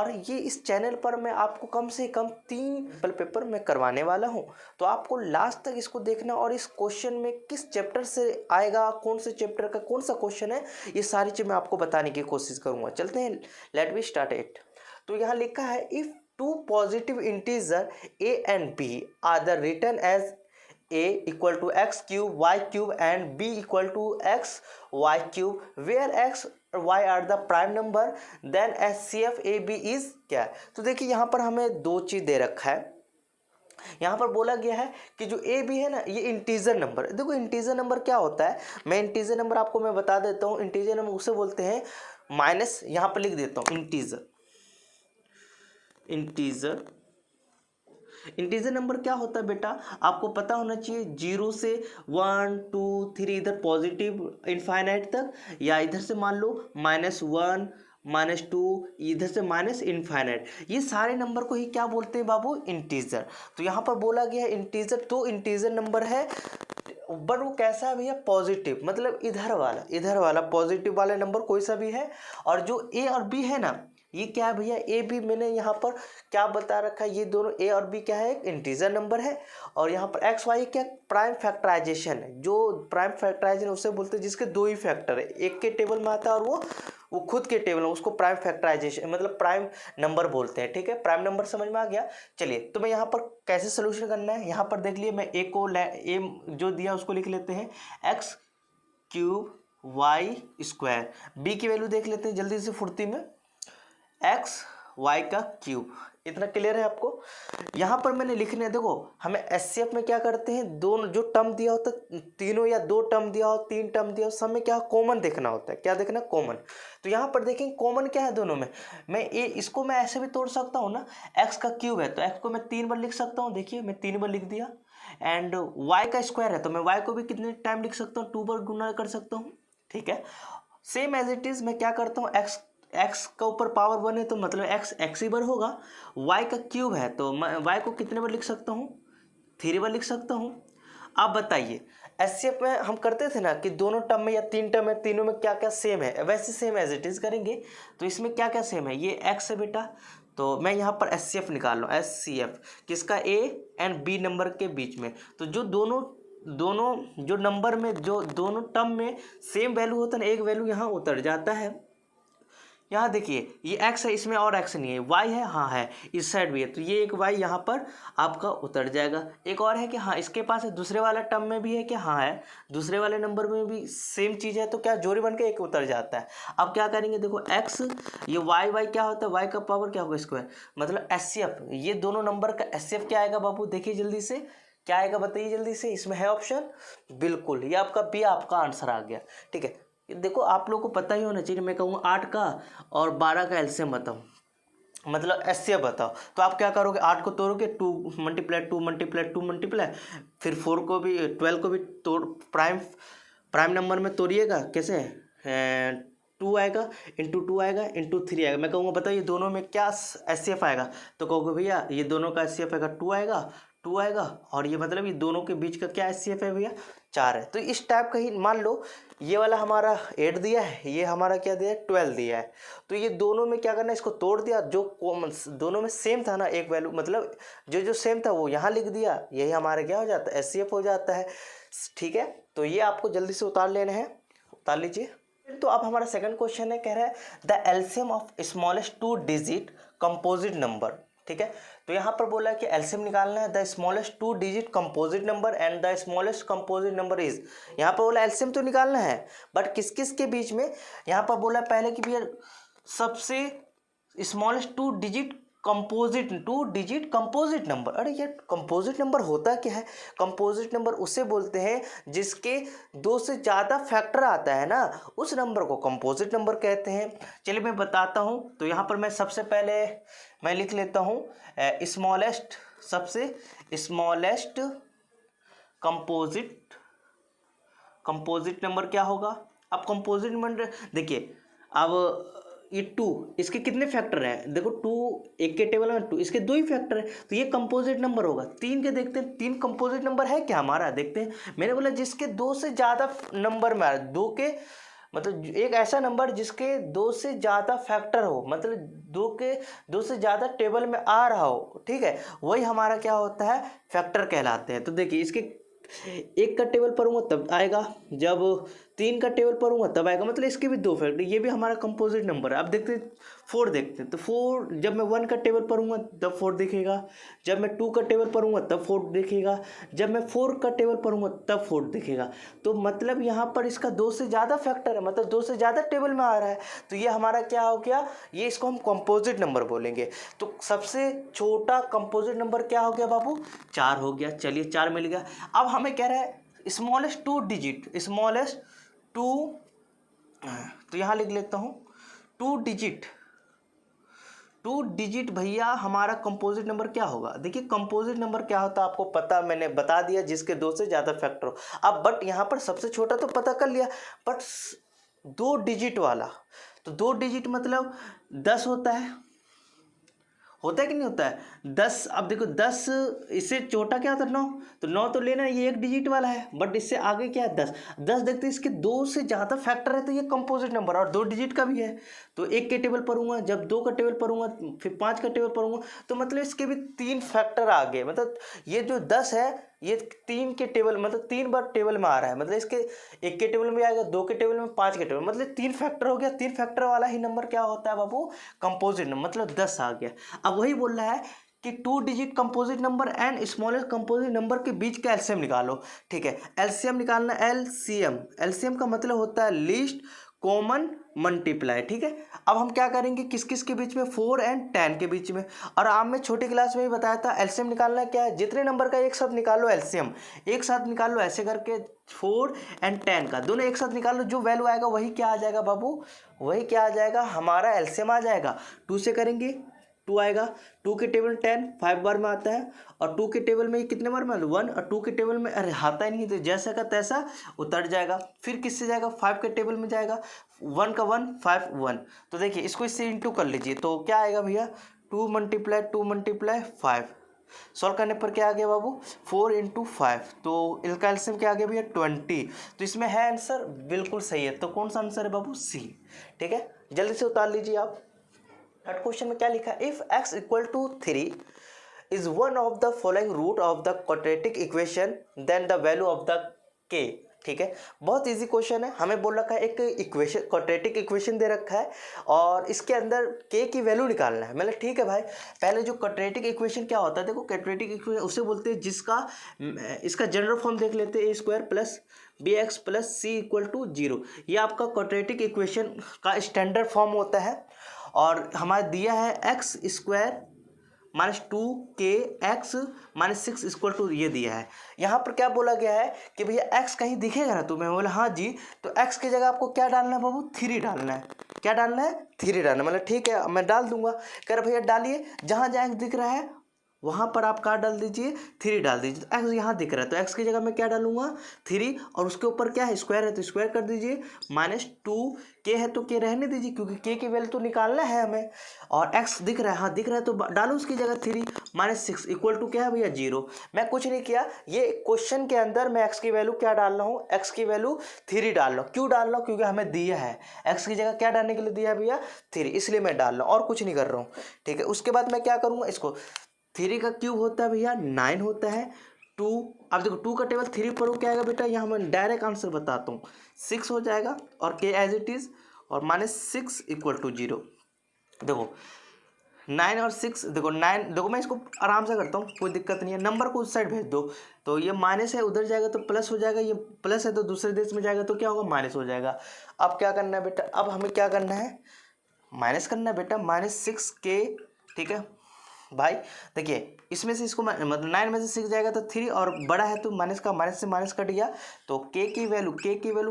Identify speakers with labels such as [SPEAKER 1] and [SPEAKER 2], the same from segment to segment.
[SPEAKER 1] और ये इस चैनल पर मैं आपको कम से कम 3 पेपर मैं करवाने वाला हूँ। तो आपको लास्ट तक इसको देखना और इस क्वेश्चन में किस चैप्टर से आएगा, कौन से चैप्टर का कौन सा क्वेश्चन है, ये सारी चीज़ मैं आपको बताने की कोशिश करूँगा। चलते हैं, लेट वी स्टार्ट इट। तो यहाँ लिखा है if two positive integer A and B are the written as a equal to x cube y cube and b equal to x y cube where x और y are the prime number then HCF AB is क्या है। तो देखिए यहाँ पर हमें दो चीज़ दे रखा है। यहाँ पर बोला गया है कि जो ए बी है ना, ये इंटीजर नंबर। देखो इंटीजर नंबर क्या होता है, मैं इंटीजर नंबर आपको मैं बता देता हूँ। इंटीजर नंबर उसे बोलते हैं माइनस, यहाँ पर लिख देता हूँ इंटीजर नंबर क्या होता है बेटा, आपको पता होना चाहिए। 0 से 1 2 3 इधर पॉजिटिव इनफाइनाइट तक, या इधर से मान लो -1 -2 इधर से माइनस इनफाइनाइट, ये सारे नंबर को ही क्या बोलते हैं बाबू, इंटीजर। तो यहाँ पर बोला गया है इंटीजर, तो इंटीजर नंबर है बट वो कैसा है भैया, पॉजिटिव, मतलब इधर वाला पॉजिटिव वाला नंबर कोई सा भी है। और जो ए और बी है ना, ये क्या है भैया, ए बी मैंने यहाँ पर क्या बता रखा है, ये दोनों ए और बी क्या है, एक इंटीजर नंबर है। और यहाँ पर एक्स वाई क्या, प्राइम फैक्टराइजेशन है। जो प्राइम फैक्टराइजेशन उसे बोलते हैं जिसके दो ही फैक्टर है, एक के टेबल में आता है और वो खुद के टेबल में, उसको प्राइम फैक्टराइजेशन मतलब प्राइम नंबर बोलते हैं। ठीक है, प्राइम नंबर समझ में आ गया। चलिए, तो मैं यहाँ पर कैसे सोल्यूशन करना है, यहाँ पर देख लिए, मैं ए को ए जो दिया उसको लिख लेते हैं x cube y square, B की वैल्यू देख लेते हैं जल्दी से फुर्ती में, एक्स वाई का क्यूब। इतना क्लियर है आपको। यहाँ पर मैंने लिखने, देखो हमें एचसीएफ में क्या करते हैं, दोनों जो टर्म दिया होता है, तीनों या दो टर्म दिया हो, 3 टर्म दिया हो, सब में क्या कॉमन देखना होता है। क्या देखना, कॉमन। तो यहाँ पर देखेंगे कॉमन क्या है दोनों में। मैं इसको मैं ऐसे भी तोड़ सकता हूँ ना, एक्स का क्यूब है तो एक्स को मैं 3 बार लिख सकता हूँ। देखिए मैं 3 बार लिख दिया। एंड वाई का स्क्वायर है तो मैं वाई को भी कितने टाइम लिख सकता हूँ, 2 बार गुना कर सकता हूँ। ठीक है, सेम एज इट इज मैं क्या करता हूँ, एक्स का ऊपर पावर 1 है तो मतलब एक्स ही बार होगा। वाई का क्यूब है तो मैं वाई को कितने बार लिख सकता हूँ, 3 बार लिख सकता हूँ। आप बताइए, एचसीएफ में हम करते थे ना कि दोनों टर्म में या 3 टर्म है, तीनों में क्या क्या सेम है, वैसे सेम एज इट इज करेंगे। तो इसमें क्या क्या सेम है, ये एक्स है बेटा, तो मैं यहाँ पर एचसीएफ निकाल लूँ, एचसीएफ किसका, ए एंड बी नंबर के बीच में। तो जो दोनों जो नंबर में जो दोनों टर्म में सेम वैल्यू होता है ना, एक वैल्यू यहाँ उतर जाता है। यहाँ देखिए ये x है, इसमें और x नहीं है, y है, हाँ है, इस साइड भी है, तो ये एक y यहाँ पर आपका उतर जाएगा। एक और है कि हाँ इसके पास है, दूसरे वाला टर्म में भी है कि हाँ है, दूसरे वाले नंबर में भी सेम चीज़ है, तो क्या जोड़ी बन के एक उतर जाता है। अब क्या करेंगे, देखो x, ये y क्या होता है, y का पावर क्या होगा, स्क्वायर, मतलब एचसीएफ, ये दोनों नंबर का एचसीएफ क्या आएगा बाबू, देखिए जल्दी से क्या आएगा, बताइए जल्दी से। इसमें है ऑप्शन, बिल्कुल ये आपका बी, आपका आंसर आ गया। ठीक है, देखो आप लोगों को पता ही होना चाहिए, मैं कहूँगा 8 का और 12 का एलसीएम बताओ, मतलब एचसीएफ बताओ। तो आप क्या करोगे, 8 को तोड़ोगे, 2 मल्टीप्लाई, फिर 4 को भी 12 को भी तोड़, प्राइम नंबर में तोड़िएगा, कैसे 2 आएगा, इंटू 2 आएगा, इंटू 3 आएगा। मैं कहूँगा बताइए दोनों में क्या एचसीएफ आएगा, तो कहोगे भैया ये दोनों का एचसीएफ आएगा 2 आएगा, और ये मतलब ये दोनों के बीच का क्या एचसीएफ है भैया, 4 है। तो इस टाइप का ही मान लो, ये वाला हमारा 8 दिया है, ये हमारा क्या दिया है, 12 दिया है। तो ये दोनों में क्या करना है, इसको तोड़ दिया, जो कॉमन दोनों में सेम था ना एक वैल्यू, मतलब जो सेम था वो यहाँ लिख दिया, यही हमारा क्या हो जाता है, एचसीएफ हो जाता है। ठीक है, तो ये आपको जल्दी से उतार लेना है, उतार लीजिए। तो अब हमारा सेकंड क्वेश्चन है, कह रहा है the LCM of smallest 2 digit composite number. ठीक है, तो यहाँ पर बोला है कि एलसीएम निकालना है, the smallest 2 digit composite number and the smallest composite number is. यहाँ पर बोला एलसीएम तो निकालना है बट किस किस के बीच में, यहाँ पर बोला पहले कि भैया सबसे स्मॉलेस्ट 2 डिजिट कंपोजिट नंबर। अरे यार कंपोजिट नंबर होता क्या है, कंपोजिट नंबर उसे बोलते हैं जिसके 2 से ज़्यादा फैक्टर आता है ना, उस नंबर को कंपोजिट नंबर कहते हैं। चलिए मैं बताता हूँ। तो यहाँ पर मैं सबसे पहले मैं लिख लेता हूँ स्मॉलेस्ट, सबसे स्मॉलेस्ट कंपोजिट नंबर क्या होगा। अब कंपोजिट नंबर देखिए, अब ये 2, इसके कितने फैक्टर हैं, देखो 2 एक के टेबल में 2, इसके 2 ही फैक्टर है, तो ये कंपोजिट नंबर होगा। 3 के देखते हैं, 3 कंपोजिट नंबर है क्या हमारा, देखते हैं। मैंने बोला जिसके 2 से ज़्यादा नंबर में आ रहा है, 2 के मतलब एक ऐसा नंबर जिसके दो से ज़्यादा फैक्टर हो, मतलब दो से ज़्यादा टेबल में आ रहा हो, ठीक है, वही हमारा क्या होता है, फैक्टर कहलाते हैं। तो देखिए इसके एक का टेबल पढ़ूंगा तब आएगा, जब तीन का टेबल पढ़ूंगा तब आएगा, मतलब इसके भी दो फैक्टर, ये भी हमारा कंपोजिट नंबर है। अब देखते हैं फोर, देखते हैं तो फोर, जब मैं वन का टेबल पढ़ूंगा तब फोर दिखेगा, जब मैं टू का टेबल पढ़ूंगा तब फोर दिखेगा, जब मैं फोर का टेबल पढ़ूंगा तब फोर दिखेगा। तो मतलब यहाँ पर इसका दो से ज़्यादा फैक्टर है, मतलब दो से ज़्यादा टेबल में आ रहा है, तो ये हमारा क्या हो गया, ये इसको हम कंपोजिट नंबर बोलेंगे। तो सबसे छोटा कंपोजिट नंबर क्या हो गया बाबू, चार हो गया। चलिए चार मिल गया। अब हमें कह रहा है smallest two digit, smallest two, तो यहाँ लिख लेता हूँ टू डिजिट भैया हमारा कंपोजिट नंबर क्या होगा। देखिए कंपोजिट नंबर क्या होता है आपको पता, मैंने बता दिया, जिसके दो से ज़्यादा फैक्टर हो। अब बट यहाँ पर सबसे छोटा तो पता कर लिया, बट दो डिजिट वाला, तो दो डिजिट मतलब 10 होता है कि नहीं होता है 10। अब देखो 10, इससे छोटा क्या होता है 9, तो 9 तो लेना, ये एक डिजिट वाला है, बट इससे आगे क्या है 10। 10 देखते हैं इसके दो से ज़्यादा फैक्टर है, तो ये कंपोजिट नंबर और दो डिजिट का भी है। तो एक के टेबल पढ़ूंगा, जब दो का टेबल पढ़ूंगा, फिर 5 का टेबल पढ़ूंगा, तो मतलब इसके भी तीन फैक्टर आ गए। मतलब ये जो 10 है ये तीन के टेबल, मतलब तीन बार टेबल में आ रहा है, मतलब इसके एक के टेबल में आएगा, दो के टेबल में, 5 के टेबल, मतलब तीन फैक्टर हो गया। तीन फैक्टर वाला ही नंबर क्या होता है बाबू, कंपोजिट नंबर, मतलब 10 आ गया। अब वही बोल रहा है कि two digit composite number and smallest composite number के बीच का एलसीएम निकालो। ठीक है, एलसीएम निकालना, एलसीएम का मतलब होता है लीस्ट कॉमन मल्टीप्लाई। ठीक है, अब हम क्या करेंगे, किस किस के बीच में, 4 एंड 10 के बीच में। और आप में छोटी क्लास में भी बताया था एलसीएम निकालना क्या है, जितने नंबर का एक साथ निकालो एलसीएम, एक साथ निकाल लो ऐसे करके, 4 एंड 10 का दोनों एक साथ निकाल लो, जो वैल्यू आएगा वही क्या आ जाएगा बाबू, वही क्या आ जाएगा, हमारा एलसीएम आ जाएगा। 2 से करेंगे 2 आएगा, 2 के टेबल 10 5 बार में आता है, और 2 के टेबल में कितने बार में 1, और 2 के टेबल में अरे आता ही नहीं, तो जैसा का तैसा उतर जाएगा। फिर किससे जाएगा, 5 के टेबल में जाएगा, 1 का 1 5 1। तो देखिए इसको इससे इंटू कर लीजिए, तो क्या आएगा भैया, 2 मल्टीप्लाई 5। सॉल्व करने पर क्या आ गया बाबू, 4 × 5, तो इसका एलसीएम क्या आ गया भैया 20। तो इसमें है आंसर, बिल्कुल सही है। तो कौन सा आंसर है बाबू, सी। ठीक है, जल्दी से उतार लीजिए आप। थर्ड क्वेश्चन में क्या लिखा है, if x = 3 is one of the following root of the quadratic equation then the value of the k। ठीक है, बहुत इजी क्वेश्चन है। हमें बोल रखा है एक इक्वेशन, क्वाड्रेटिक इक्वेशन दे रखा है और इसके अंदर k की वैल्यू निकालना है। मतलब ठीक है भाई, पहले जो क्वाड्रेटिक इक्वेशन क्या होता है, देखो क्वाड्रेटिक इक्वेशन उसे बोलते हैं जिसका, इसका जनरल फॉर्म देख लेते हैं, a² + bx + c = 0। ये आपका क्वाड्रेटिक इक्वेशन का स्टैंडर्ड फॉर्म होता है। और हमारे दिया है x² - 2kx - 6 = ये दिया है। यहाँ पर क्या बोला गया है कि भैया x कहीं दिखेगा ना तुम्हें, बोला हाँ जी, तो x की जगह आपको क्या डालना है बाबू, 3 डालना है। क्या डालना है, 3 डालना है। मतलब ठीक है मैं डाल दूंगा, कह रहे भैया डालिए, जहाँ जहाँ x दिख रहा है वहाँ पर आप क्या डाल दीजिए, 3 डाल दीजिए। तो x यहाँ दिख रहा है, तो x की जगह मैं क्या डालूंगा, 3, और उसके ऊपर क्या है, स्क्वायर है, तो स्क्वायर कर दीजिए, -2k है तो k रहने दीजिए, क्योंकि k की वैल्यू तो निकालना है हमें। और x दिख रहा है, हाँ दिख रहा है, तो डालो उसकी जगह 3 - 6 = क्या है भैया 0। मैं कुछ नहीं किया, ये क्वेश्चन के अंदर मैं x की वैल्यू क्या डाल रहा हूँ, x की वैल्यू 3 डाल रहा हूँ। क्यों डाल रहा हूँ, क्योंकि हमें दिया है x की जगह क्या डालने के लिए दिया है भैया, 3, इसलिए मैं डाल रहा हूँ, और कुछ नहीं कर रहा हूँ। ठीक है, उसके बाद मैं क्या करूँगा, इसको 3 का क्यूब होता है भैया 9 होता है। 2, अब देखो 2 का टेबल 3 पर क्या आएगा बेटा, यहाँ मैं डायरेक्ट आंसर बताता हूँ, 6 हो जाएगा, और k एज इट इज़, और -6 = 0। देखो 9 और 6, देखो 9, देखो मैं इसको आराम से करता हूँ, कोई दिक्कत नहीं है। नंबर को उस साइड भेज दो, तो ये माइनस है उधर जाएगा तो प्लस हो जाएगा, ये प्लस है तो दूसरे देश में जाएगा तो क्या होगा, माइनस हो जाएगा। अब क्या करना है बेटा, अब हमें क्या करना है, माइनस करना है बेटा, -6k। ठीक है भाई, देखिए इसमें से इसको मतलब 9 में से 6 जाएगा तो 3, और बड़ा है तो माइनस का माइनस से माइनस कट गया, तो k की वैल्यू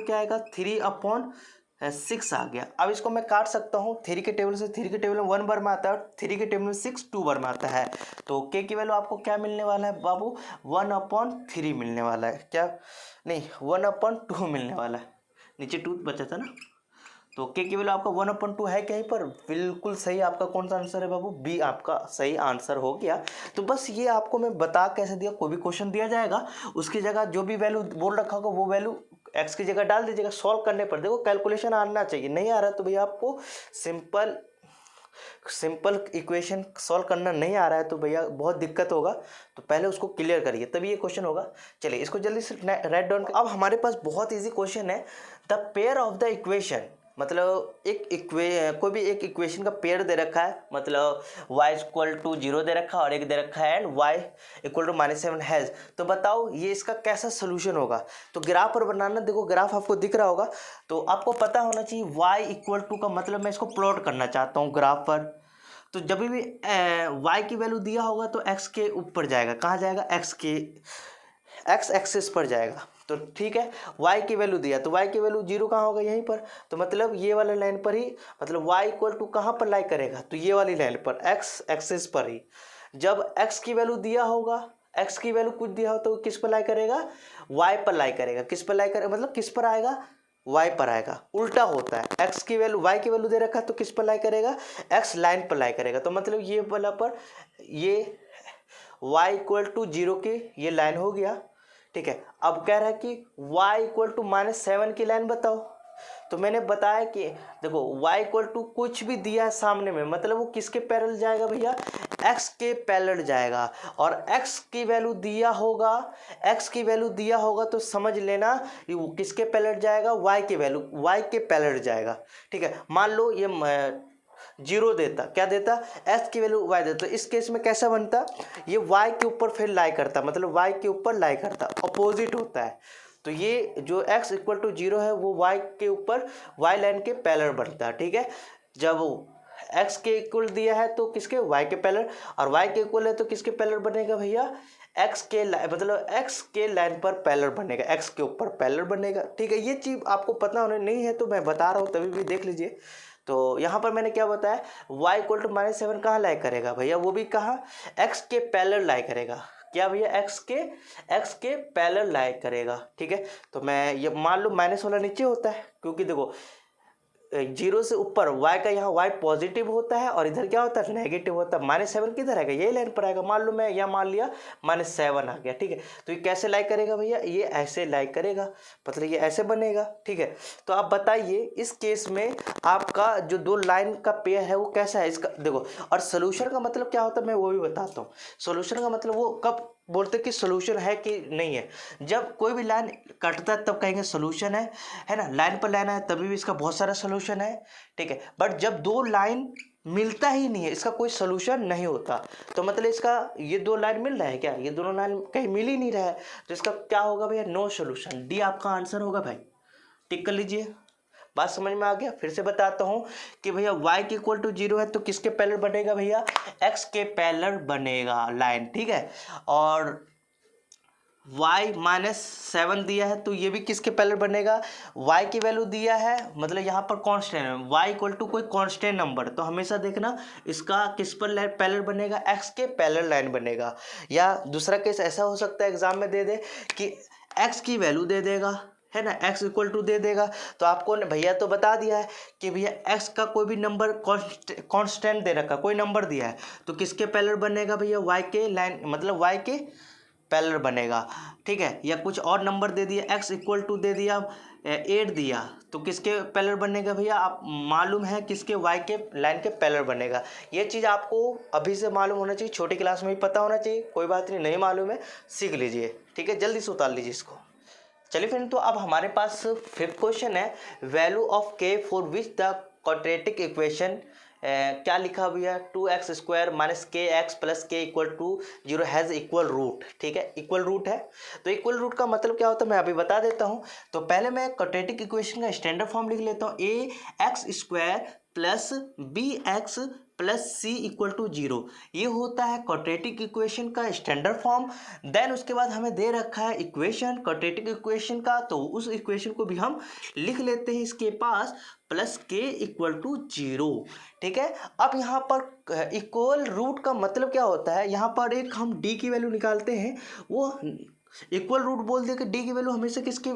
[SPEAKER 1] क्या आएगा, 3/6 आ गया। अब इसको मैं काट सकता हूँ, 3 के टेबल से, 3 के टेबल में 1 बार में आता है, और 3 के टेबल में 6 2 बार में आता है। तो k की वैल्यू आपको क्या मिलने वाला है बाबू, 1/3 मिलने वाला है, क्या नहीं 1/2 मिलने वाला है, नीचे 2 बचा था ना। तो k की वैल्यू आपका 1/2 है कहीं पर, बिल्कुल सही। आपका कौन सा आंसर है बाबू, बी आपका सही आंसर हो गया। तो बस ये आपको मैं बता कैसे दिया, कोई भी क्वेश्चन दिया जाएगा उसकी जगह जो भी वैल्यू बोल रखा होगा वो वैल्यू एक्स की जगह डाल दीजिएगा। सॉल्व करने पर देखो कैलकुलेशन आना चाहिए, नहीं आ रहा तो भैया आपको सिंपल इक्वेशन सॉल्व करना नहीं आ रहा है तो भैया बहुत दिक्कत होगा, तो पहले उसको क्लियर करिए तभी ये क्वेश्चन होगा। चलिए इसको जल्दी से राइट डाउन। अब हमारे पास बहुत इजी क्वेश्चन है, the pair of the equation, मतलब कोई भी एक इक्वेशन का पेयर दे रखा है, मतलब y इक्वल टू 0 दे रखा है और एक दे रखा है and y equal to -7 has. तो बताओ ये इसका कैसा सोल्यूशन होगा। तो ग्राफ पर बनाना, देखो ग्राफ आपको दिख रहा होगा, तो आपको पता होना चाहिए y इक्वल टू का मतलब मैं इसको प्लॉट करना चाहता हूँ ग्राफ पर। तो जब भी y की वैल्यू दिया होगा तो x के ऊपर जाएगा, कहाँ जाएगा, x एक्सिस पर जाएगा। तो ठीक है, y की वैल्यू दिया तो y की वैल्यू 0 कहाँ होगा, यहीं पर। तो मतलब ये वाले लाइन पर ही, मतलब y इक्वल टू कहाँ पर लाई करेगा, तो ये वाली लाइन पर, x एक्सिस पर ही। जब x की वैल्यू दिया होगा, x की वैल्यू कुछ दिया हो तो किस पर लाई करेगा, y पर लाई करेगा। किस पर लाई करेगा, मतलब किस पर आएगा, y पर आएगा। उल्टा होता है, x की वैल्यू y की वैल्यू दे रखा है तो किस पर लाई करेगा, x लाइन पर लाई करेगा। तो मतलब ये वाला पर ये y इक्वल टू 0 की ये लाइन हो गया, ठीक है। अब कह रहा है कि y इक्वल टू -7 की लाइन बताओ। तो मैंने बताया कि देखो y इक्वल टू कुछ भी दिया है सामने में, मतलब वो किसके पैरेलल जाएगा भैया, x के पैरेलल जाएगा। और x की वैल्यू दिया होगा, x की वैल्यू दिया होगा तो समझ लेना वो किसके पैरेलल जाएगा, y की वैल्यू y के पैरेलल जाएगा, ठीक है। मान लो ये 0 देता, क्या देता, x की वैल्यू y देता, तो इस केस में कैसा बनता, ये y के ऊपर फिर लाई करता, मतलब y के ऊपर लाई करता, अपोजिट होता है। तो ये जो x इक्वल टू 0 है वो y के ऊपर y लाइन के पैरेलल बनता है, ठीक है। जब वो x के इक्वल दिया है तो किसके, y के पैरेलल, और y के इक्वल है तो किसके पैरेलल बनेगा भैया, x के मतलब x के लाइन पर पैरेलल बनेगा, x के ऊपर पैरेलल बनेगा, ठीक है। ये चीज़ आपको पता होने नहीं है तो मैं बता रहा हूँ, तभी भी देख लीजिए। तो यहाँ पर मैंने क्या बताया, y इक्वल टू -7 कहाँ लाई करेगा भैया, वो भी कहाँ, x के पैरेलल लाई करेगा, क्या भैया, x के पैरेलल लाई करेगा, ठीक है। तो मैं ये मान लो माइनस वाला नीचे होता है, क्योंकि देखो 0 से ऊपर y का यहाँ y पॉजिटिव होता है और इधर क्या होता है, नेगेटिव होता है। -7 किधर आएगा, यही लाइन पर आएगा। मान लो मैं यहाँ मान लिया -7 आ गया, ठीक है। तो ये कैसे लाइक करेगा भैया, ये ऐसे लाइक करेगा, मतलब ये ऐसे बनेगा, ठीक है। तो आप बताइए इस केस में आपका जो दो लाइन का पेयर है वो कैसा है, इसका देखो। और सोल्यूशन का मतलब क्या होता है मैं वो भी बताता हूँ। सोल्यूशन का मतलब वो कब बोलते कि सोल्यूशन है कि नहीं है, जब कोई भी लाइन कटता है तब कहेंगे सोल्यूशन है ना। लाइन पर लाइन है तभी भी इसका बहुत सारा सोल्यूशन है, ठीक है। बट जब दो लाइन मिलता ही नहीं है इसका कोई सोल्यूशन नहीं होता। तो मतलब इसका ये दो लाइन मिल रहा है क्या, ये दोनों लाइन कहीं मिल ही नहीं रहा है, तो इसका क्या होगा भैया, नो सोल्यूशन। डी आपका आंसर होगा भाई, टिक कर लीजिए। बात समझ में आ गया। फिर से बताता हूँ कि भैया y के इक्वल टू 0 है तो किसके पैरेलल बनेगा भैया, x के पैरेलल बनेगा लाइन, ठीक है। और y -7 दिया है तो ये भी किसके पैरेलल बनेगा, y की वैल्यू दिया है, मतलब यहाँ पर कांस्टेंट है, y इक्वल टू कोई कांस्टेंट नंबर, तो हमेशा देखना इसका किस पर पैरेलल बनेगा, x के पैरेलल लाइन बनेगा। या दूसरा केस ऐसा हो सकता है एग्जाम में दे दे कि x की वैल्यू दे देगा, है ना, x इक्वल टू दे देगा, तो आपको भैया तो बता दिया है कि भैया x का कोई भी नंबर कांस्टेंट दे रखा, कोई नंबर दिया है तो किसके पैरेलल बनेगा भैया, y के लाइन, मतलब y के पैरेलल बनेगा, ठीक है। या कुछ और नंबर दे दिया, x इक्वल टू दे दिया 8 दिया तो किसके पैरेलल बनेगा भैया, आप मालूम है किसके, y के लाइन के पैरेलल बनेगा। ये चीज़ आपको अभी से मालूम होना चाहिए, छोटी क्लास में भी पता होना चाहिए, कोई बात नहीं मालूम है सीख लीजिए, ठीक है। जल्दी से उतार लीजिए इसको। चलिए फ्रेंड, तो अब हमारे पास 5th क्वेश्चन है, value of k for which the quadratic equation क्या लिखा भैया, 2x² - kx + k = 0 has equal root, ठीक है। इक्वल रूट है तो इक्वल रूट का मतलब क्या होता है मैं अभी बता देता हूँ। तो पहले मैं क्वाड्रेटिक इक्वेशन का स्टैंडर्ड फॉर्म लिख लेता हूँ, ax² + bx + c = 0। ये होता है क्वाड्रेटिक इक्वेशन का स्टैंडर्ड फॉर्म। देन उसके बाद हमें दे रखा है इक्वेशन क्वाड्रेटिक इक्वेशन का, तो उस इक्वेशन को भी हम लिख लेते हैं इसके पास, +k = 0, ठीक है। अब यहाँ पर इक्वल रूट का मतलब क्या होता है, यहाँ पर एक हम d की वैल्यू निकालते हैं, वो इक्वल रूट बोल दे कि d की वैल्यू हमेशा किसके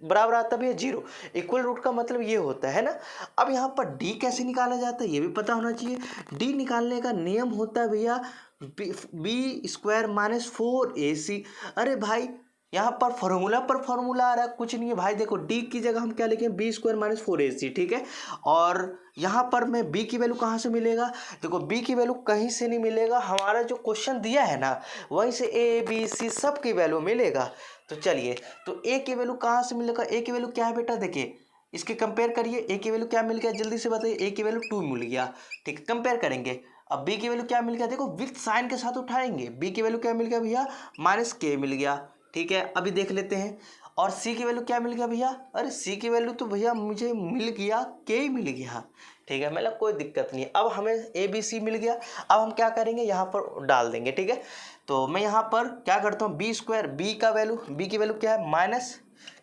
[SPEAKER 1] बराबर आता है भैया, 0। इक्वल रूट का मतलब ये होता है ना। अब यहाँ पर d कैसे निकाला जाता है ये भी पता होना चाहिए। d निकालने का नियम होता है भैया b² - 4ac। अरे भाई यहाँ पर फॉर्मूला आ रहा है, कुछ नहीं है भाई। देखो डी की जगह हम क्या लिखें, बी स्क्वायर माइनस 4ac, ठीक है। और यहाँ पर मैं बी की वैल्यू कहाँ से मिलेगा, देखो बी की वैल्यू कहीं से नहीं मिलेगा, हमारा जो क्वेश्चन दिया है ना वहीं से ए बी सी सब की वैल्यू मिलेगा। तो चलिए, तो ए की वैल्यू कहाँ से मिलेगा, ए की वैल्यू क्या है बेटा, देखिए इसके कंपेयर करिए, ए की वैल्यू क्या मिल गया जल्दी से बताइए, ए की वैल्यू 2 मिल गया, ठीक है। कंपेयर करेंगे, अब बी की वैल्यू क्या मिल गया, देखो विथ साइन के साथ उठाएंगे, बी की वैल्यू क्या मिल गया भैया, माइनस के मिल गया, ठीक है। अभी देख लेते हैं, और सी की वैल्यू क्या मिल गया भैया, अरे सी की वैल्यू तो भैया मुझे मिल गया, के ही मिल गया, ठीक है, मतलब कोई दिक्कत नहीं। अब हमें ए बी सी मिल गया, अब हम क्या करेंगे, यहाँ पर डाल देंगे, ठीक है। तो मैं यहाँ पर क्या करता हूँ, बी स्क्वायर, बी का वैल्यू, बी की वैल्यू क्या है, माइनस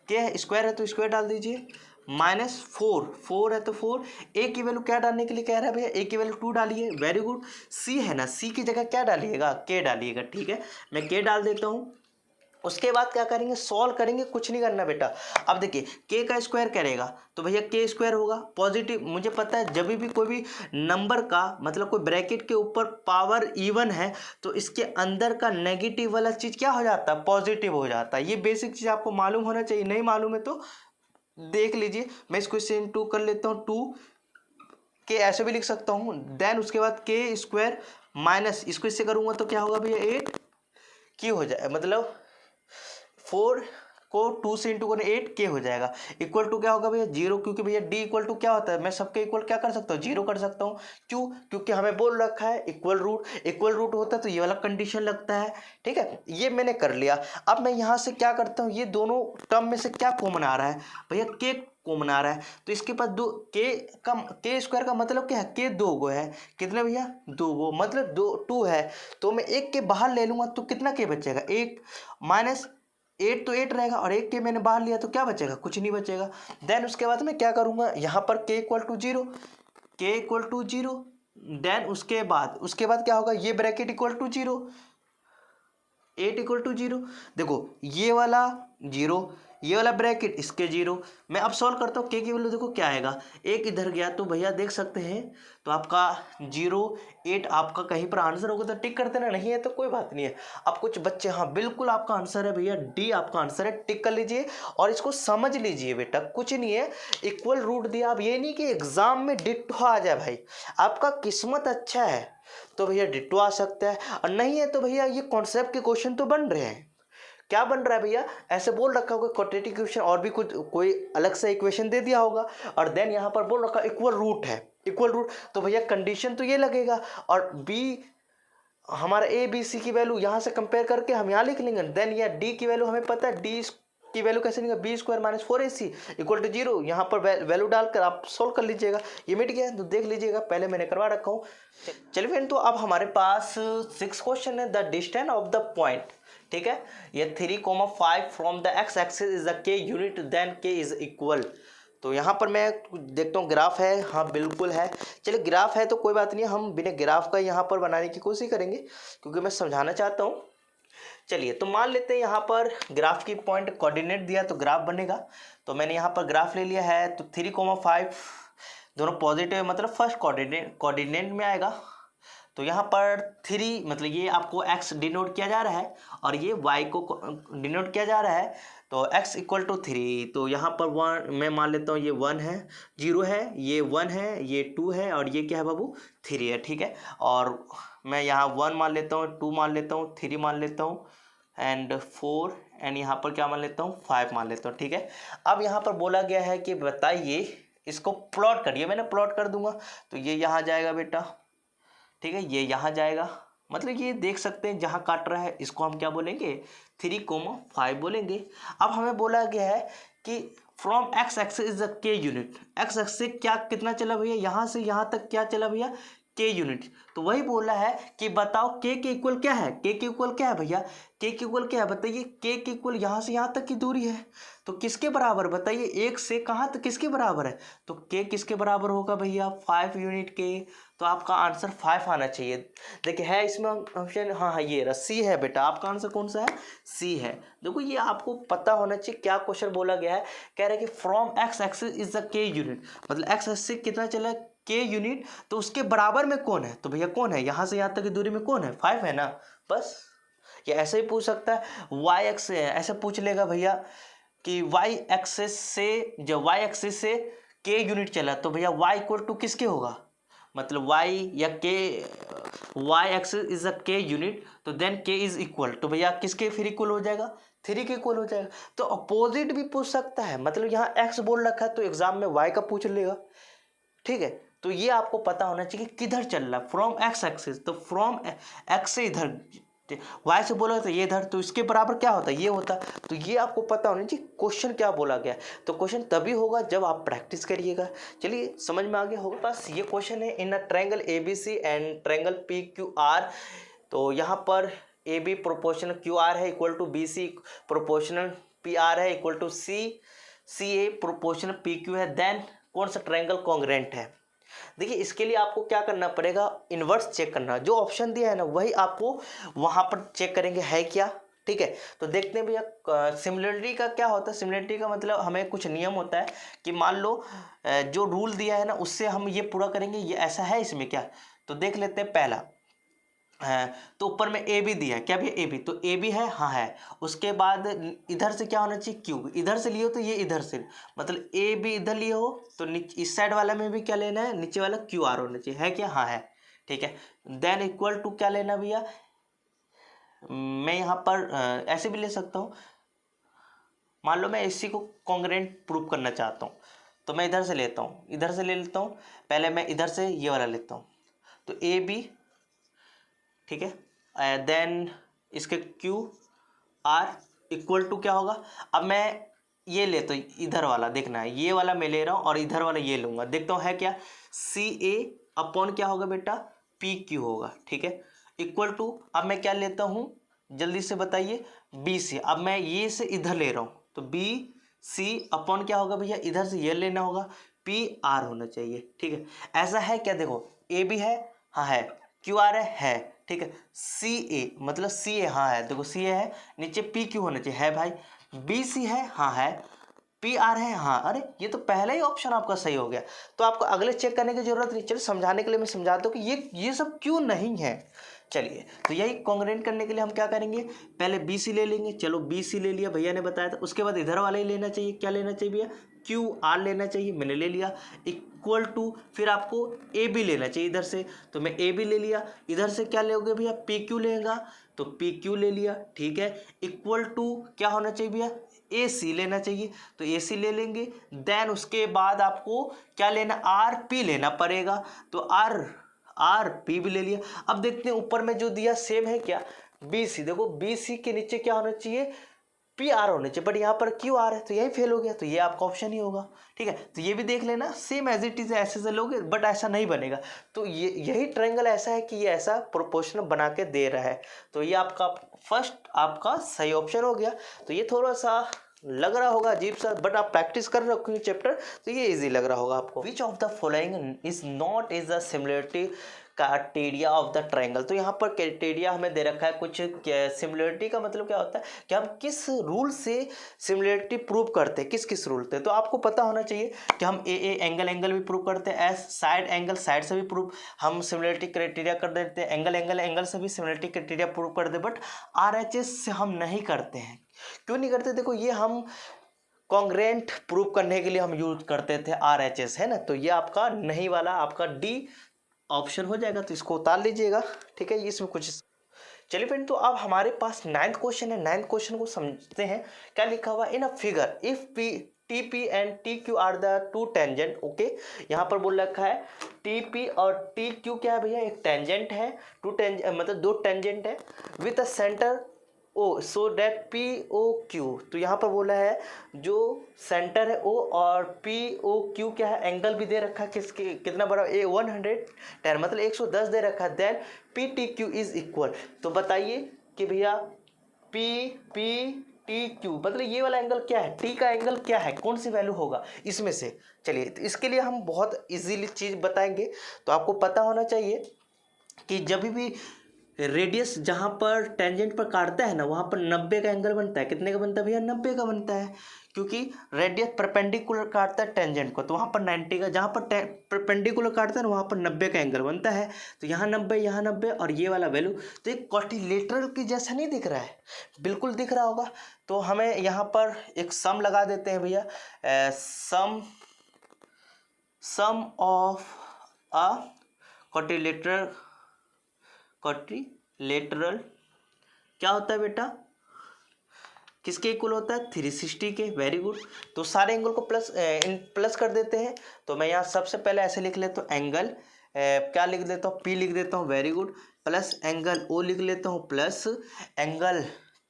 [SPEAKER 1] के है, स्क्वायर है तो स्क्वायर डाल दीजिए, माइनस 4 है तो 4, ए की वैल्यू क्या डालने के लिए कह रहा है भैया, ए की वैल्यू 2 डालिए, वेरी गुड। सी है ना, सी की जगह क्या डालिएगा, के डालिएगा, ठीक है, मैं के डाल देता हूँ। उसके बाद क्या करेंगे, सॉल्व करेंगे, कुछ नहीं करना बेटा। अब देखिए के का स्क्वायर करेगा तो भैया के स्क्वायर होगा पॉजिटिव, मुझे पता है जब भी कोई भी नंबर का मतलब कोई ब्रैकेट के ऊपर पावर इवन है तो इसके अंदर का नेगेटिव वाला चीज़ क्या हो जाता है, पॉजिटिव हो जाता है। ये बेसिक चीज़ आपको मालूम होना चाहिए, नहीं मालूम है तो देख लीजिए। मैं इसको इससे इंटू कर लेता हूँ, 2 के ऐसे भी लिख सकता हूँ, देन उसके बाद के स्क्वायर माइनस इसको इससे करूँगा तो क्या होगा भैया, 8 की हो जाए, मतलब 4 को 2 से इंटू करें 8 के हो जाएगा, इक्वल टू क्या होगा भैया 0, क्योंकि भैया डी इक्वल टू क्या होता है, मैं सबके इक्वल क्या कर सकता हूँ, 0 कर सकता हूँ। क्यों, क्योंकि हमें बोल रखा है इक्वल रूट होता है तो ये वाला कंडीशन लगता है, ठीक है। ये मैंने कर लिया। अब मैं यहाँ से क्या करता हूँ, ये दोनों टर्म में से क्या कॉमन आ रहा है भैया, के कॉमन आ रहा है, तो इसके पास दो के स्क्वायर का मतलब क्या है, के 2 गो है, कितने भैया 2 गो, मतलब 2 है, तो मैं एक के बाहर ले लूंगा तो कितना के बचेगा, 1 माइनस 8 तो 8 रहेगा, और एक के मैंने बाहर लिया तो क्या बचेगा, कुछ नहीं बचेगा। देन उसके बाद मैं क्या करूँगा, यहाँ पर के इक्वल टू 0, देन उसके बाद क्या होगा, ये bracket equal to 0, 8 equal to 0, देखो ये वाला 0, ये वाला ब्रैकेट इसके 0। मैं अब सॉल्व करता हूँ, के की वैल्यू देखो क्या आएगा, एक इधर गया तो भैया देख सकते हैं, तो आपका 0 8 आपका कहीं पर आंसर होगा तो टिक करते ना, नहीं है तो कोई बात नहीं है। अब कुछ बच्चे, हाँ बिल्कुल आपका आंसर है भैया, डी आपका आंसर है, टिक कर लीजिए और इसको समझ लीजिए बेटा, कुछ नहीं है, इक्वल रूट दिया। अब ये नहीं कि एग्जाम में डिट्टो आ जाए भाई, आपका किस्मत अच्छा है तो भैया डिट्टो आ सकता है, और नहीं है तो भैया ये कॉन्सेप्ट के क्वेश्चन तो बन रहे हैं। क्या बन रहा है भैया, ऐसे बोल रखा होगा क्वाड्रेटिक इक्वेशन और भी कुछ कोई अलग से इक्वेशन दे दिया होगा, और देन यहाँ पर बोल रखा इक्वल रूट है, इक्वल रूट, तो भैया कंडीशन तो ये लगेगा, और बी हमारा ए बी सी की वैल्यू यहाँ से कंपेयर करके हम यहाँ लिख लेंगे। देन या डी की वैल्यू हमें पता है, डी की वैल्यू कैसे निकलेगा, B square minus 4ac equal to 0, यहाँ पर वैल्यू डालकर आप सोल्व कर लीजिएगा। ये मिट गया तो देख लीजिएगा, पहले मैंने करवा रखा हूँ। चलिए फ्रेंड, तो अब हमारे पास 6 क्वेश्चन है, the distance of the point, ठीक है, ये 3,5 from the x axis is the के यूनिट, देन के इज इक्वल। तो यहाँ पर मैं देखता हूँ ग्राफ है, हाँ बिल्कुल है। चलिए ग्राफ है तो कोई बात नहीं, हम बिना ग्राफ का यहाँ पर बनाने की कोशिश करेंगे क्योंकि मैं समझाना चाहता हूँ। चलिए तो मान लेते हैं यहाँ पर ग्राफ की पॉइंट कोऑर्डिनेट दिया तो ग्राफ बनेगा। तो मैंने यहाँ पर ग्राफ ले लिया है, तो 3,5 दोनों पॉजिटिव मतलब फर्स्ट कोऑर्डिनेट में आएगा। तो यहाँ पर 3 मतलब ये आपको x डिनोट किया जा रहा है और ये y को डिनोट किया जा रहा है, तो x इक्वल टू 3। तो यहाँ पर 1 मैं मान लेता हूँ, ये 1 है, 0 है, ये 1 है, ये 2 है, और ये क्या है बाबू 3 है, ठीक है। और मैं यहाँ 1 मान लेता हूँ, 2 मान लेता हूँ, 3 मान लेता हूँ, एंड 4, एंड यहाँ पर क्या मान लेता हूँ 5 मान लेता हूँ, ठीक है। अब यहाँ पर बोला गया है कि बताइए इसको प्लॉट करिए, मैंने प्लॉट कर दूंगा, तो ये यहाँ जाएगा बेटा, ठीक है, ये यहाँ जाएगा, मतलब ये देख सकते हैं जहाँ काट रहा है इसको हम क्या बोलेंगे 3,5 बोलेंगे। अब हमें बोला गया है कि from x axis is the के यूनिट, एक्स एक्सिस से क्या कितना चला भैया, यहाँ से यहाँ तक क्या चला भैया के यूनिट। तो वही बोला है कि बताओ के इक्वल क्या है, के इक्वल क्या है भैया, के इक्वल क्या है बताइए, के इक्वल यहाँ से यहाँ तक की दूरी है, तो किसके बराबर बताइए, 1 से कहाँ तक किसके बराबर है, तो के किसके बराबर होगा भैया 5 यूनिट के। तो आपका आंसर 5 आना चाहिए। देखिए है इसमें ऑप्शन, हाँ ये रहा सी है बेटा, आपका आंसर कौन सा है, सी है। देखो ये आपको पता होना चाहिए क्या क्वेश्चन बोला गया है, कह रहा है कि from x axis is the के यूनिट, मतलब एक्स एक्सिस कितना चला के यूनिट, तो उसके बराबर में कौन है, तो भैया कौन है, यहाँ से यहाँ तक की दूरी में कौन है 5 है ना, बस या ऐसे ही पूछ सकता है वाई एक्स, ऐसे पूछ लेगा भैया कि वाई एक्सिस से, जब वाई एक्सिस से के यूनिट चला तो भैया वाई इक्वल टू किसके होगा, मतलब वाई या के, वाई एक्सिस इज अ के यूनिट, तो देन के इज इक्वल तो भैया किसके फिर इक्वल हो जाएगा, 3 के इक्वल हो जाएगा। तो अपोजिट भी पूछ सकता है, मतलब यहाँ एक्स बोल रखा है तो एग्जाम में वाई का पूछ लेगा, ठीक है। तो ये आपको पता होना चाहिए किधर चल रहा है, फ्रॉम एक्स एक्सिस, तो फ्रॉम एक्स से इधर, वाई से बोला तो ये इधर, तो इसके बराबर क्या होता है, ये होता। तो ये आपको पता होना चाहिए क्वेश्चन क्या बोला गया। तो क्वेश्चन तभी होगा जब आप प्रैक्टिस करिएगा। चलिए समझ में आ गया होगा। बस ये क्वेश्चन है in a triangle ABC and triangle PQR। तो यहाँ पर AB प्रोपोर्शनल QR है equal to BC proportional PR है equal to CA proportional PQ है, देन कौन सा ट्रायंगल कॉन्ग्रेंट है। देखिए इसके लिए आपको क्या करना पड़ेगा, इन्वर्स चेक करना, जो ऑप्शन दिया है ना वही आपको वहां पर चेक करेंगे है क्या, ठीक है। तो देखते हैं भैया सिमिलरिटी का क्या होता है। सिमिलरिटी का मतलब हमें कुछ नियम होता है कि मान लो जो रूल दिया है ना उससे हम ये पूरा करेंगे, ये ऐसा है इसमें क्या। तो देख लेते हैं पहला तो ऊपर में ए बी दिया है, क्या भी ए बी, तो ए बी है, हाँ है। उसके बाद इधर से क्या होना चाहिए, क्यू, इधर से लियो तो ये इधर से, मतलब ए बी इधर लिए हो तो इस साइड वाला में भी क्या लेना है, नीचे वाला क्यू आर होना चाहिए, है क्या, हाँ है, ठीक है। देन इक्वल टू क्या लेना भैया, मैं यहाँ पर ऐसे भी ले सकता हूँ, मान लो मैं इसी को कॉन्ग्रेंट प्रूव करना चाहता हूँ तो मैं इधर से लेता हूँ, इधर से ले लेता हूँ, पहले मैं इधर से ये वाला लेता हूँ, तो ए बी, ठीक है, देन इसके क्यू आर इक्वल टू क्या होगा। अब मैं ये लेता हूँ इधर वाला, देखना है ये वाला मैं ले रहा हूँ और इधर वाला ये लूँगा, देखता हूँ है क्या, सी ए अपॉन क्या होगा बेटा, पी क्यू होगा, ठीक है, इक्वल टू, अब मैं क्या लेता हूँ जल्दी से बताइए, बी सी, अब मैं ये से इधर ले रहा हूँ तो बी सी अपॉन क्या होगा भैया, इधर से ये लेना होगा, पी आर होना चाहिए, ठीक है। ऐसा है क्या, देखो ए बी है, हाँ है, क्यू आर है, ठीक है, सी ए मतलब सी ए, हाँ है, देखो सी ए है, नीचे पी क्यू होना चाहिए, है भाई, बी सी है, हाँ है, पी आर है, हाँ, अरे ये तो पहला ही ऑप्शन आपका सही हो गया। तो आपको अगले चेक करने की जरूरत नहीं, चलो समझाने के लिए मैं समझाता हूँ कि ये सब क्यों नहीं है। चलिए तो यही कॉन्ग्रेंट करने के लिए हम क्या करेंगे, पहले बी सी ले लेंगे, चलो बी सी ले लिया, भैया ने बताया था। उसके बाद इधर वाले ही लेना चाहिए, क्या लेना चाहिए भैया, क्यू आर लेना चाहिए, मैंने ले लिया, इक्वल टू, फिर आपको ए बी लेना चाहिए इधर से, तो मैं ए बी ले लिया, इधर से क्या लोगे भैया, पी क्यू लेगा, तो पी क्यू ले लिया, ठीक है, इक्वल टू क्या होना चाहिए भैया, ए सी लेना चाहिए, तो ए सी ले लेंगे। देन उसके बाद आपको क्या लेना, आर पी लेना पड़ेगा, तो आर पी भी ले लिया। अब देखते हैं ऊपर में जो दिया सेम है क्या, बी सी, देखो बी सी के नीचे क्या होना चाहिए, पी आर होने चाहिए, बट यहाँ पर क्यू आर है तो यही फेल हो गया, तो ये आपका ऑप्शन ही होगा, ठीक है। तो ये भी देख लेना, सेम एज इट इज ऐसे से लोगे बट ऐसा नहीं बनेगा। तो ये यही ट्रायंगल ऐसा है कि ये ऐसा प्रोपोर्शनल बना के दे रहा है, तो ये आपका फर्स्ट आपका सही ऑप्शन हो गया। तो ये थोड़ा सा लग रहा होगा अजीब सा, बट आप प्रैक्टिस कर रखोगे चैप्टर तो ये इजी लग रहा होगा आपको। Which of the following is not is the similarity criteria of the triangle. तो यहाँ पर क्राइटेरिया हमें दे रखा है कुछ, सिमिलरिटी का मतलब क्या होता है कि हम किस रूल से सिमिलरिटी प्रूव करते हैं, किस किस रूल से। तो आपको पता होना चाहिए कि हम ए एंगल भी प्रूव करते हैं, एस साइड एंगल साइड से भी प्रूव हम सिमिलरिटी क्राइटेरिया कर देते हैं, एंगल से भी सिमिलरिटी क्राइटेरिया प्रूव करते हैं, बट RHS से हम नहीं करते हैं। क्यों नहीं करते, देखो ये हम कॉन्ग्रेंट प्रूव करने के लिए हम यूज करते थे RHS, है ना, तो ये आपका नहीं वाला आपका डी ऑप्शन हो जाएगा, तो इसको उतार लीजिएगा, ठीक है। इसमें कुछ, चलिए फ्रेंड, तो अब हमारे पास 9th क्वेश्चन है। 9th क्वेश्चन को समझते हैं, क्या लिखा हुआ in a figure if T P and T Q are the two tangent. Okay, यहाँ पर बोल रखा है टी पी और टी क्यू क्या है भैया, एक टेंजेंट है, मतलब दो टेंजेंट है with a centre O, so that P O Q. तो यहाँ पर बोला है जो सेंटर है ओ और पी ओ क्यू क्या है, एंगल भी दे रखा है, किसके कितना बड़ा, 110 मतलब 110 दे रखा है। Then P T Q is equal, तो बताइए कि भैया पी पी टी क्यू मतलब ये वाला एंगल क्या है, टी का एंगल क्या है, कौन सी वैल्यू होगा इसमें से। चलिए तो इसके लिए हम बहुत इजीली चीज़ बताएंगे। तो आपको पता होना चाहिए कि जब भी रेडियस जहाँ पर टेंजेंट पर काटता है ना वहाँ पर 90 का एंगल बनता है। कितने का बनता है भैया? 90 का बनता है, क्योंकि रेडियस परपेंडिकुलर काटता है टेंजेंट को, तो वहाँ पर 90 का, जहाँ पर परपेंडिकुलर काटता है ना वहाँ पर 90 का एंगल बनता है। तो यहाँ 90, यहाँ 90 और ये वाला वैल्यू, तो एक क्वाड्रिलेटरल की जैसा नहीं दिख रहा है? बिल्कुल दिख रहा होगा। तो हमें यहाँ पर एक सम लगा देते हैं भैया, सम ऑफ अ क्वाड्रिलेटरल क्या होता है बेटा? किसके इक्वल होता है? 360 के। Very good. तो सारे एंगल को प्लस कर देते हैं। तो मैं यहाँ सबसे पहले ऐसे लिख लेता हूँ, एंगल क्या लिख देता हूँ? P लिख देता हूँ। Very good. Plus angle O लिख लेता हूँ, प्लस एंगल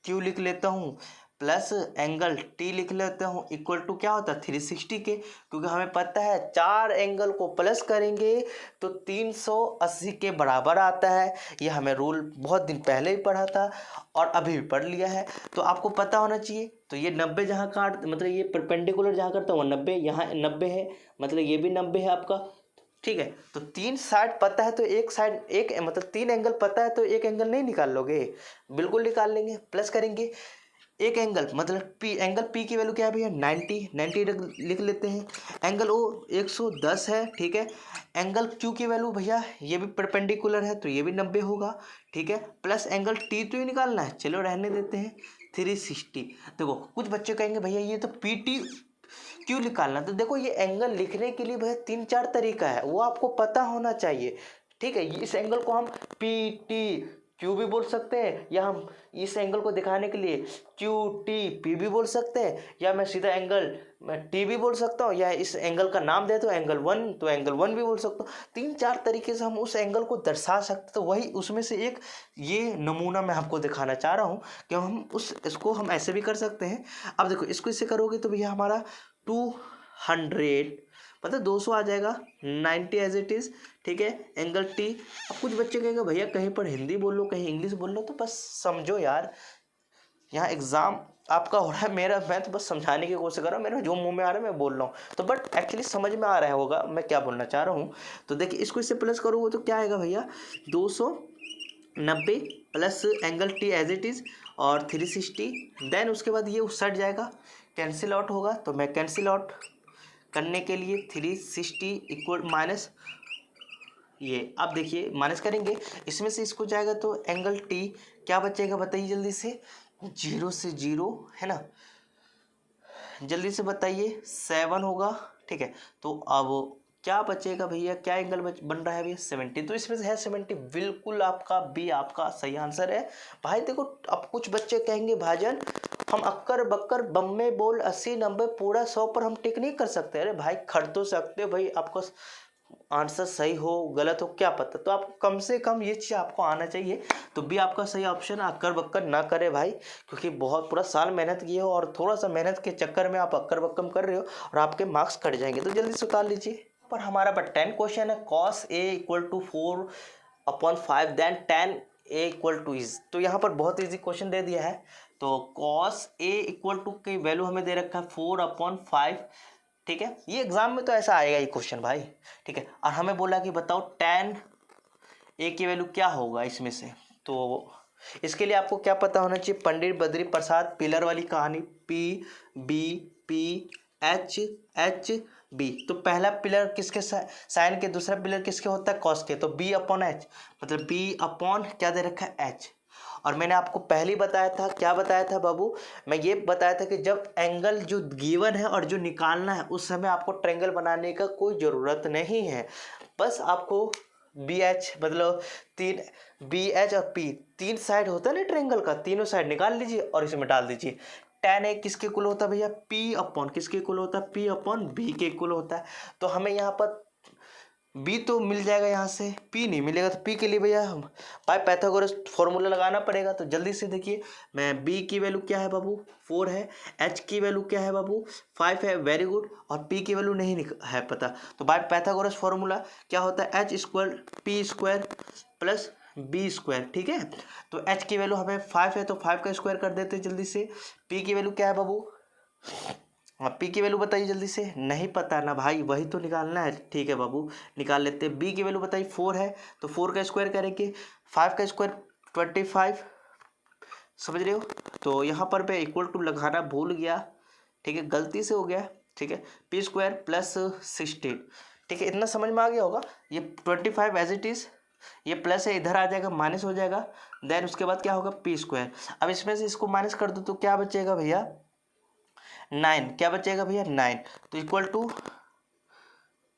[SPEAKER 1] Q लिख लेता हूँ, प्लस एंगल T लिख लेता हूँ, इक्वल टू क्या होता है? 360 के। क्योंकि हमें पता है 4 एंगल को प्लस करेंगे तो 380 के बराबर आता है। ये हमें रूल बहुत दिन पहले ही पढ़ा था और अभी भी पढ़ लिया है, तो आपको पता होना चाहिए। तो ये 90 जहाँ काट, मतलब ये परपेंडिकुलर जहाँ करता है वो 90, यहाँ 90 है, मतलब ये भी 90 है आपका। ठीक है, तो 3 साइड पता है तो एक साइड, एक मतलब 3 एंगल पता है तो एक एंगल नहीं निकाल लोगे? बिल्कुल निकाल लेंगे। प्लस करेंगे एक एंगल, मतलब P, एंगल P की वैल्यू क्या है भैया? 90 लिख लेते हैं। एंगल O 110 है, ठीक है। एंगल Q की वैल्यू भैया ये भी परपेंडिकुलर है तो ये भी 90 होगा, ठीक है। प्लस एंगल T तो ही निकालना है, चलो रहने देते हैं, 360। देखो कुछ बच्चे कहेंगे भैया ये तो PT क्यों निकालना? तो देखो ये एंगल लिखने के लिए भैया 3-4 तरीका है, वो आपको पता होना चाहिए, ठीक है। इस एंगल को हम PT क्यू भी बोल सकते हैं, या हम इस एंगल को दिखाने के लिए QTP भी बोल सकते हैं, या मैं सीधा एंगल T भी बोल सकता हूँ, या इस एंगल का नाम दे तो एंगल 1, तो एंगल 1 भी बोल सकता हूँ। 3-4 तरीके से हम उस एंगल को दर्शा सकते, तो वही उसमें से एक ये नमूना मैं आपको दिखाना चाह रहा हूँ कि हम इसको हम ऐसे भी कर सकते हैं। अब देखो इसको इससे करोगे तो भैया हमारा 200 मतलब 200 आ जाएगा, 90 एज इट इज़, ठीक है। Angle T। अब कुछ बच्चे कहेंगे भैया कहीं पर हिंदी बोल लो कहीं इंग्लिश बोल लो, तो बस समझो यार, यहाँ एग्ज़ाम आपका हो रहा है, मेरा मैं तो बस समझाने की कोशिश कर रहा हूँ, मेरा जो मुंह में आ रहा है मैं बोल रहा हूँ, तो बट एक्चुअली समझ में आ रहा होगा मैं क्या बोलना चाह रहा हूँ। तो देखिए इसको इससे प्लस करोगे तो क्या आएगा भैया? 290 plus angle T as it is और 360, देन उसके बाद ये उस साइड जाएगा, कैंसिल आउट होगा। तो मैं कैंसिल आउट करने के लिए 360 इक्वल माइनस ये, अब देखिए माइनस करेंगे इसमें से इसको जाएगा तो एंगल T क्या बचेगा बताइए जल्दी से? 0 से 0 है ना, जल्दी से बताइए, 7 होगा, ठीक है। तो अब क्या बचेगा भैया? क्या एंगल बन रहा है भैया? 70। तो इसमें से है 70, बिल्कुल आपका बी आपका सही आंसर है भाई। देखो अब कुछ बच्चे कहेंगे भाईजान हम अक्कर बक्कर बम्मे बोल 80 90 पूरा 100 पर हम टिक नहीं कर सकते। अरे भाई खड़ तो सकते हो भाई, आपका आंसर सही हो गलत हो क्या पता, तो आपको कम से कम ये चीज़ आपको आना चाहिए। तो भी आपका सही ऑप्शन, अक्कर बक्कर ना करे भाई, क्योंकि बहुत पूरा साल मेहनत किए हो और थोड़ा सा मेहनत के चक्कर में आप अक्कर बक्कम कर रहे हो और आपके मार्क्स कट जाएंगे, तो जल्दी से उतार लीजिए। पर हमारा पर 10 क्वेश्चन है, cos A = 4/5 then tan A = is. तो यहाँ पर बहुत ईजी क्वेश्चन दे दिया है। तो cos A = की वैल्यू हमें दे रखा है 4/5, ठीक है। ये एग्जाम में तो ऐसा आएगा ये क्वेश्चन भाई, ठीक है। और हमें बोला कि बताओ tan A की वैल्यू क्या होगा इसमें से। तो इसके लिए आपको क्या पता होना चाहिए? पंडित बद्री प्रसाद पिलर वाली कहानी, PBPHHB। तो पहला पिलर किसके साइन के, दूसरा पिलर किसके होता है? कॉस के। तो B/H मतलब B/ क्या दे रखा है? H। और मैंने आपको पहले ही बताया था, क्या बताया था बाबू? मैं ये बताया था कि जब एंगल जो गिवन है और जो निकालना है उस समय आपको ट्रायंगल बनाने का कोई ज़रूरत नहीं है, बस आपको BH मतलब 3 BH और P 3 साइड होता है ना ट्रायंगल का, तीनों साइड निकाल लीजिए और इसमें डाल दीजिए। tan A किसके इक्वल होता है भैया? P/ किसके इक्वल होता है? P/B के इक्वल होता है। तो हमें यहाँ पर B तो मिल जाएगा, यहाँ से P नहीं मिलेगा, तो P के लिए भैया भाई पाइथागोरस फॉर्मूला लगाना पड़ेगा। तो जल्दी से देखिए, मैं B की वैल्यू क्या है बाबू? 4 है। H की वैल्यू क्या है बाबू? 5 है। Very good. और P की वैल्यू नहीं है पता, तो भाई पाइथागोरस फॉर्मूला क्या होता है? H² P² प्लस B², ठीक है। तो H की वैल्यू हमें 5 है तो 5 का स्क्वायर कर देते हैं जल्दी से। P की वैल्यू क्या है बाबू? हाँ P की वैल्यू बताइए जल्दी से। नहीं पता ना भाई, वही तो निकालना है, ठीक है बाबू निकाल लेते हैं। B की वैल्यू बताइए, 4 है तो 4 का स्क्वायर करेंगे, 5 का स्क्वायर 25, समझ रहे हो। तो यहाँ पर मैं इक्वल टू लगाना भूल गया, ठीक है, गलती से हो गया, ठीक है। पी स्क्वायर प्लस 16, ठीक है, इतना समझ में आ गया होगा। ये 25 एज इट इज़, ये प्लस है, इधर आ जाएगा, माइनस हो जाएगा, देन उसके बाद क्या होगा पी स्क्वायर। अब इसमें से इसको माइनस कर दो तो क्या बचेगा भैया 9, क्या बचेगा भैया 9, तो इक्वल टू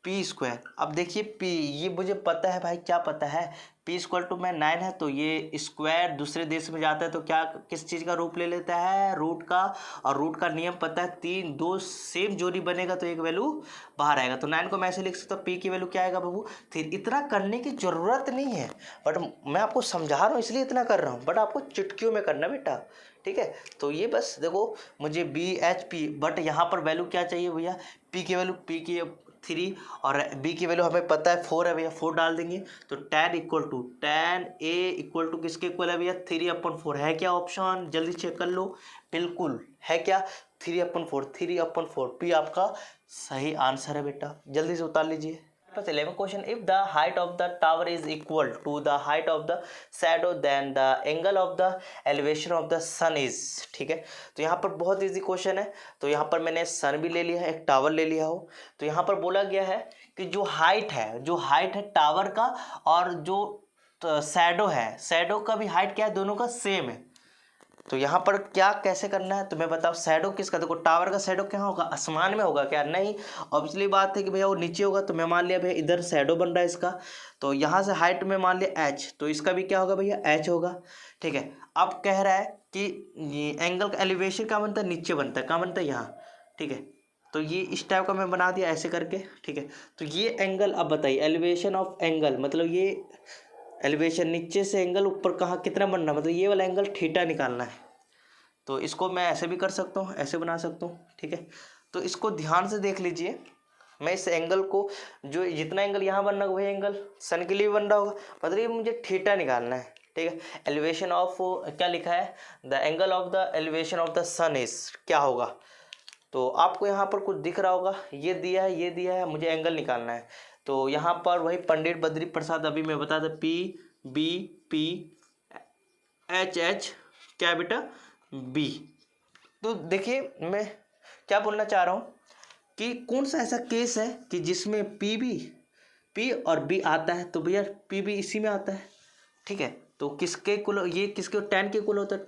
[SPEAKER 1] पी स्क्वायर। अब देखिए पी, ये मुझे पता है भाई, क्या पता है, पी स्क्वायर टू में 9 है, तो ये स्क्वायर दूसरे देश में जाता है तो क्या किस चीज़ का रूप ले लेता है, रूट का। और रूट का नियम पता है, 3 2 सेम जोड़ी बनेगा तो एक वैल्यू बाहर आएगा। तो 9 को मैं ऐसे लिख सकता हूँ, पी की वैल्यू क्या आएगा बाबू। फिर इतना करने की ज़रूरत नहीं है, बट मैं आपको समझा रहा हूँ इसलिए इतना कर रहा हूँ, बट आपको चुटकियों में करना बेटा, ठीक है। तो ये बस देखो, मुझे बी एच पी, बट यहाँ पर वैल्यू क्या चाहिए भैया, पी की वैल्यू, पी की 3 और बी की वैल्यू हमें पता है 4 है भैया, 4 डाल देंगे तो tan equal to tan a equal to किसके इक्वल है भैया 3/4 है क्या ऑप्शन, जल्दी चेक कर लो, बिल्कुल है क्या 3/4 पी आपका सही आंसर है बेटा, जल्दी से उतार लीजिए। 11th question, if the height of the tower is equal to the height of the shadow then the angle of the elevation of the sun is, ठीक है। तो यहाँ पर बहुत इजी क्वेश्चन है। तो यहाँ पर मैंने सन भी ले लिया है, एक टावर ले लिया हो। तो यहाँ पर बोला गया है कि जो हाइट है टावर का और जो शैडो है, शैडो का भी हाइट क्या है, दोनों का सेम है। तो यहाँ पर क्या कैसे करना है तुम्हें बताओ, शैडो किसका, देखो टावर का शैडो क्या होगा, आसमान में होगा क्या, नहीं, ऑब्वियसली बात है कि भैया वो नीचे होगा। तो मैं मान लिया भैया इधर शैडो बन रहा है इसका, तो यहाँ से हाइट में मान लिया एच, तो इसका भी क्या होगा भैया एच होगा, ठीक है। अब कह रहा है कि एंगल का एलिवेशन क्या बनता है, नीचे बनता है, कहाँ बनता है यहाँ, ठीक है। तो ये इस टाइप का मैं बना दिया ऐसे करके, ठीक है। तो ये एंगल, अब बताइए एलिवेशन ऑफ एंगल, मतलब ये एलिवेशन नीचे से एंगल ऊपर कहाँ कितना बनना, मतलब ये वाला एंगल थीटा निकालना है। तो इसको मैं ऐसे भी कर सकता हूँ, ऐसे बना सकता हूँ, ठीक है। तो इसको ध्यान से देख लीजिए, मैं इस एंगल को, जो जितना एंगल यहाँ बनना वही एंगल सन के लिए बन रहा होगा, मतलब ये मुझे थीटा निकालना है, ठीक है। एलिवेशन ऑफ क्या लिखा है, the angle of the elevation of the sun is क्या होगा। तो आपको यहाँ पर कुछ दिख रहा होगा, ये दिया है, ये दिया है, मुझे एंगल निकालना है। तो यहाँ पर वही पंडित बद्री प्रसाद अभी मैं बता था, P B P H H क्या बेटा बी। तो देखिए मैं क्या बोलना चाह रहा हूँ कि कौन सा ऐसा केस है कि जिसमें पी और बी आता है, तो भैया पी भी इसी में आता है, ठीक है। तो किसके कुल, ये किसके टैन के कुल होता है,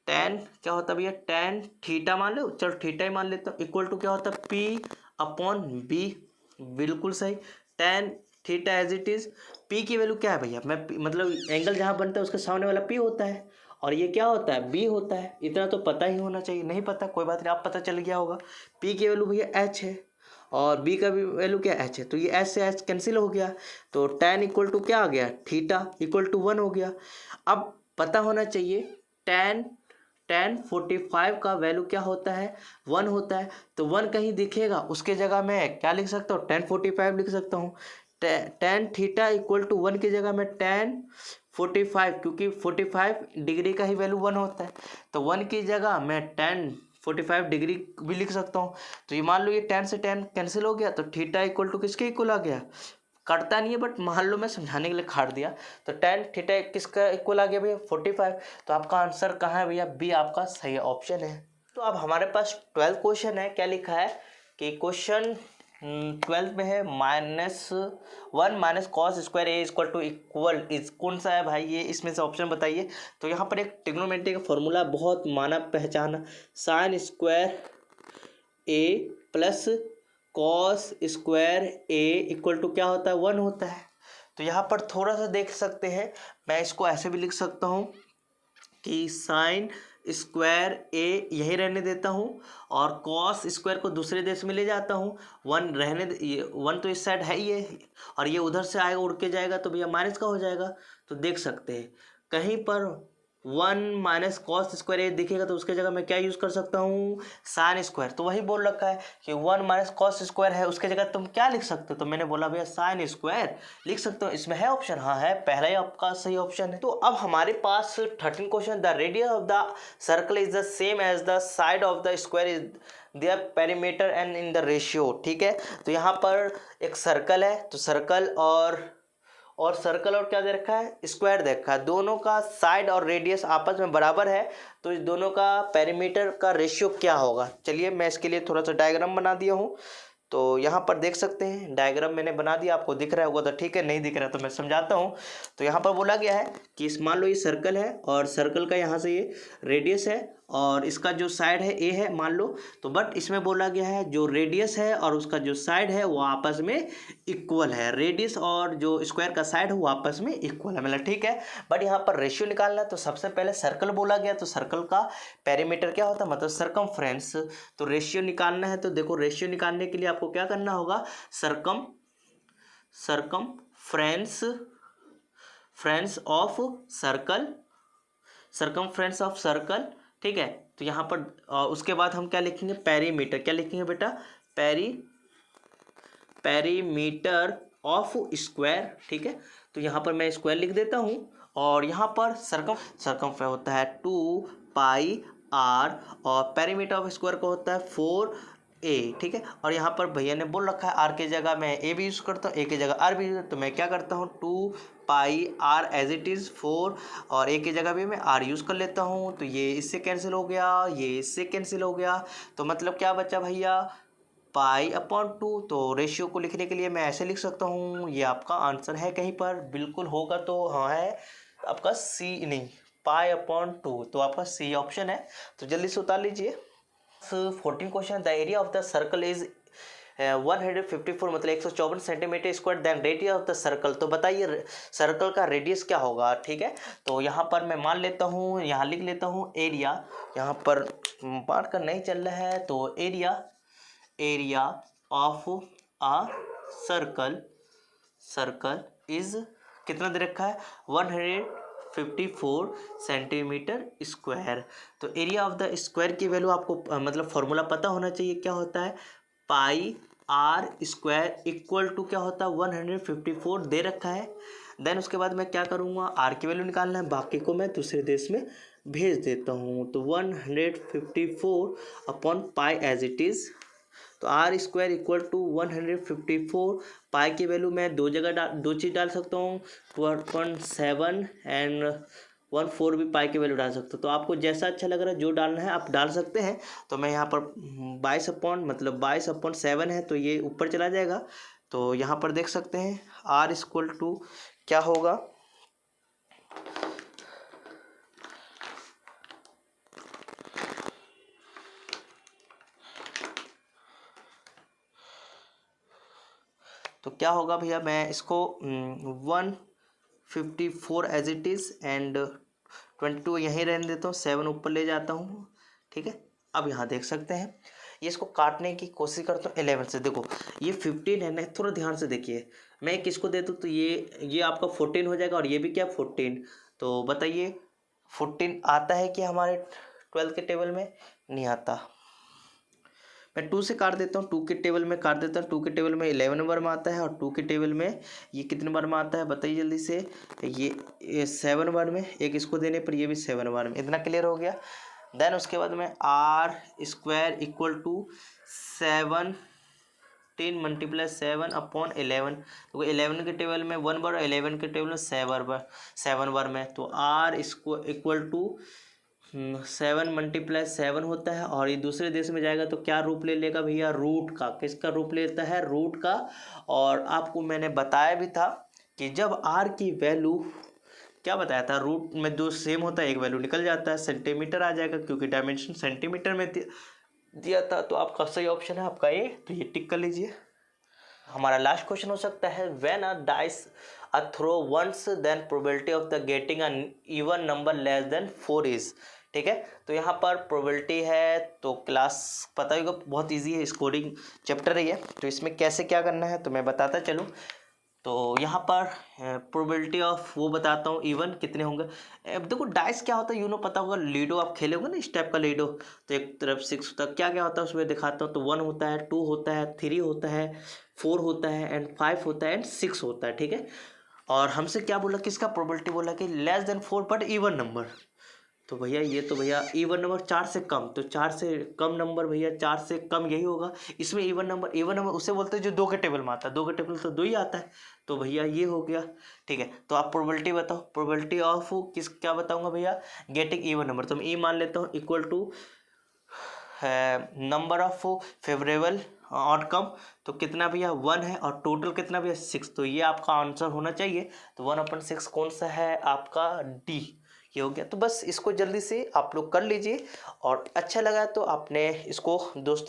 [SPEAKER 1] टैन क्या होता है भैया, टैन थीटा मान लो, चलो थीटा ही मान लेता हूँ, इक्वल टू क्या होता है पी अपॉन बी, बिल्कुल सही, tan theta as it is. P की वैल्यू क्या है भैया, मैं मतलब एंगल जहाँ बनता है उसके सामने वाला पी होता है, और ये क्या होता है बी होता है, इतना तो पता ही होना चाहिए, नहीं पता कोई बात नहीं, आप पता चल गया होगा। पी की वैल्यू भैया एच है और बी का भी वैल्यू क्या एच है, तो ये एच से एच कैंसिल हो गया, तो टैन इक्वल टू क्या आ गया, थीटा इक्वल टू 1 हो गया। अब पता होना चाहिए टैन 45 का वैल्यू क्या होता है 1 होता है, तो 1 कहीं दिखेगा उसके जगह मैं क्या लिख सकता हूँ, टैन 45 लिख सकता हूँ। टैन थीटा इक्वल टू 1 की जगह में टैन 45, क्योंकि 45 डिग्री का ही वैल्यू 1 होता है, तो 1 की जगह मैं टैन 45 डिग्री भी लिख सकता हूँ। तो ये मान लो ये टैन से टैन कैंसिल हो गया, तो थीटा इक्वल टू किसके इक्वल आ गया, कटता नहीं है बट मान लो मैं समझाने के लिए काट दिया, तो टैन थीटा किसका इक्वल आ गया भैया 45। तो आपका आंसर कहाँ है भैया, बी आपका सही ऑप्शन है। तो अब हमारे पास 12th क्वेश्चन है, क्या लिखा है कि क्वेश्चन 12 में है -1 minus cos square A equal to equal is, कौन सा है भाई ये, इसमें से ऑप्शन बताइए। तो यहाँ पर एक ट्रिग्नोमेट्री का फॉर्मूला बहुत माना पहचाना, sine square A plus cos square A equal to क्या होता है 1 होता है। तो यहाँ पर थोड़ा सा देख सकते हैं, मैं इसको ऐसे भी लिख सकता हूँ कि साइन स्क्वायर ए यही रहने देता हूँ और कॉस स्क्वायर को दूसरे देश में ले जाता हूँ, 1 रहने 1 तो इस साइड है ही है और ये उधर से आएगा उड़ के जाएगा तो भैया माइनस का हो जाएगा। तो देख सकते हैं कहीं पर 1 माइनस कॉस स्क्वायर ए दिखेगा तो उसके जगह मैं क्या यूज़ कर सकता हूँ साइन स्क्वायर, तो वही बोल रखा है कि 1 माइनस कॉस स्क्वायर है, उसके जगह तुम क्या लिख सकते हो, तो मैंने बोला भैया साइन स्क्वायर लिख सकते हो। इसमें है ऑप्शन, हाँ है, पहला ही आपका सही ऑप्शन है। तो अब हमारे पास 13 question, the radius of the circle is the same as the side of the square is their perimeter and in the ratio, ठीक है। तो यहाँ पर एक सर्कल है, तो सर्कल और और सर्कल और क्या दे रखा है, स्क्वायर दे रखा है। दोनों का साइड और रेडियस आपस में बराबर है, तो इस दोनों का पेरीमीटर का रेशियो क्या होगा। चलिए मैं इसके लिए थोड़ा सा डायग्राम बना दिया हूँ। तो यहाँ पर देख सकते हैं डायग्राम मैंने बना दिया, आपको दिख रहा होगा तो ठीक है, नहीं दिख रहा तो मैं समझाता हूँ। तो यहाँ पर बोला गया है कि इस मान लो ये सर्कल है और सर्कल का यहाँ से ये रेडियस है और इसका जो साइड है ए है मान लो। तो बट इसमें बोला गया है जो रेडियस है और उसका जो साइड है वो आपस में इक्वल है। रेडियस और जो स्क्वायर का साइड है वो आपस में इक्वल है, मतलब ठीक है। बट यहाँ पर रेशियो निकालना है तो सबसे पहले सर्कल बोला गया, तो सर्कल का पेरीमीटर क्या होता है, मतलब सरकमफ्रेंस। तो रेशियो निकालना है तो देखो रेशियो निकालने के लिए आपको क्या करना होगा, सरकमफ्रेंस ऑफ सर्कल, ठीक है। तो यहाँ पर उसके बाद हम क्या लिखेंगे, पेरीमीटर। क्या लिखेंगे बेटा, पेरीमीटर ऑफ स्क्वायर, ठीक है। तो यहाँ पर मैं स्क्वायर लिख देता हूँ और यहाँ पर सर्कम होता है 2 पाई r और पेरीमीटर ऑफ स्क्वायर का होता है 4a, ठीक है। और यहाँ पर भैया ने बोल रखा है r की जगह मैं a भी यूज़ करता हूँ, a की जगह r भी यूज़, तो मैं क्या करता हूँ 2 पाई r एज इट इज़ 4 और a की जगह भी मैं r यूज़ कर लेता हूँ। तो ये इससे कैंसिल हो गया, ये इससे कैंसिल हो गया, तो मतलब क्या बचा भैया, π/2। तो रेशियो को लिखने के लिए मैं ऐसे लिख सकता हूँ, ये आपका आंसर है कहीं पर, बिल्कुल होगा तो हाँ है आपका सी, नहीं π/2, तो आपका सी ऑप्शन है। तो जल्दी से उतार लीजिए। 14 question, the area of the circle is 154 मतलब 154 centimetre square, then radius of the circle. तो बताइए सर्कल का रेडियस क्या होगा, ठीक है। तो यहाँ पर मैं मान लेता हूँ, यहाँ लिख लेता हूँ एरिया, यहाँ पर मार कर नहीं चल रहा है, तो area of a circle is कितना दे रखा है, 154 सेंटीमीटर स्क्वायर। तो एरिया ऑफ द स्क्वायर की वैल्यू आपको मतलब फॉर्मूला पता होना चाहिए, क्या होता है, πr² इक्वल टू क्या होता है 154 दे रखा है। देन उसके बाद मैं क्या करूँगा, आर की वैल्यू निकालना है, बाकी को मैं दूसरे देश में भेज देता हूँ। तो 154 upon pi as it is, तो r² इक्वल टू 154, पाई की वैल्यू मैं दो चीज़ डाल सकता हूँ, 12.7 एंड 14 भी पाई की वैल्यू डाल सकते हो। तो आपको जैसा अच्छा लग रहा है जो डालना है आप डाल सकते हैं। तो मैं यहाँ पर 22/7 है, तो ये ऊपर चला जाएगा। तो यहाँ पर देख सकते हैं r = क्या होगा, तो क्या होगा भैया, मैं इसको 154 एज इट इज़ एंड 22 यहीं रहने देता हूँ, 7 ऊपर ले जाता हूँ, ठीक है। अब यहाँ देख सकते हैं ये इसको काटने की कोशिश करता हूँ 11 से। देखो ये 15 है ना, थोड़ा ध्यान से देखिए, मैं किसको दे दूँ तो ये आपका 14 हो जाएगा और ये भी क्या 14। तो बताइए 14 आता है कि हमारे 12 के टेबल में, नहीं आता। मैं 2 से काट देता हूँ, 2 के टेबल में काट देता हूँ, 2 के टेबल में 11 नंबर में आता है और 2 के टेबल में ये कितने नंबर में आता है बताइए जल्दी से, ये 7 नंबर में, एक इसको देने पर ये भी 7 नंबर में। इतना क्लियर हो गया। देन उसके बाद में r² इक्वल टू 17 × 7/11। तो 11 के टेबल में 1 बार, 11 के टेबल में 7 बार में, तो r इक्वल टू 7 × 7 होता है। और ये दूसरे देश में जाएगा तो क्या रूप ले लेगा भैया, रूट का। किसका रूप लेता है, रूट का। और आपको मैंने बताया भी था कि जब r की वैल्यू क्या बताया था, रूट में दो सेम होता है, एक वैल्यू निकल जाता है, सेंटीमीटर आ जाएगा क्योंकि डायमेंशन सेंटीमीटर में दिया था। तो आपका सही ऑप्शन है आपका ए, तो ये टिक कर लीजिए। हमारा लास्ट क्वेश्चन हो सकता है, when a dice a throw once then probability of the getting a even number less than 4 is, ठीक है। तो यहाँ पर प्रोबेबिलिटी है, तो क्लास पता होगा बहुत इजी है, स्कोरिंग चैप्टर है। तो इसमें कैसे क्या करना है तो मैं बताता चलूँ। तो यहाँ पर प्रोबेबिलिटी ऑफ वो बताता हूँ, इवन कितने होंगे। अब देखो डाइस क्या होता है यूनो पता होगा, लीडो आप खेले होगे ना इस टाइप का लीडो, तो एक तरफ 6 होता है, क्या क्या होता है उसमें दिखाता हूँ। तो 1 होता है, 2 होता है, 3 होता है, 4 होता है एंड 5 होता है एंड 6 होता है, ठीक है। और हमसे क्या बोला, किसका प्रोबेबिलिटी बोला कि less than 4 but even number, तो भैया ये तो भैया इवन नंबर 4 से कम, तो 4 से कम नंबर भैया 4 से कम यही होगा। इसमें इवन नंबर उसे बोलते हैं जो 2 के टेबल में आता है, 2 के टेबल तो 2 ही आता है। तो भैया ये हो गया, ठीक है। तो आप प्रोबेबिलिटी बताओ, प्रोबेबिलिटी ऑफ किस क्या बताऊंगा भैया, गेटिंग इवन नंबर। तो मैं ई मान लेता हूँ equal to number of favourable outcome. तो कितना भैया 1 है, और टोटल कितना भैया 6। तो ये आपका आंसर होना चाहिए। तो 1/6 कौन सा है आपका, डी। ये हो गया। तो बस इसको जल्दी से आप लोग कर लीजिए, और अच्छा लगा तो आपने इसको दोस्तों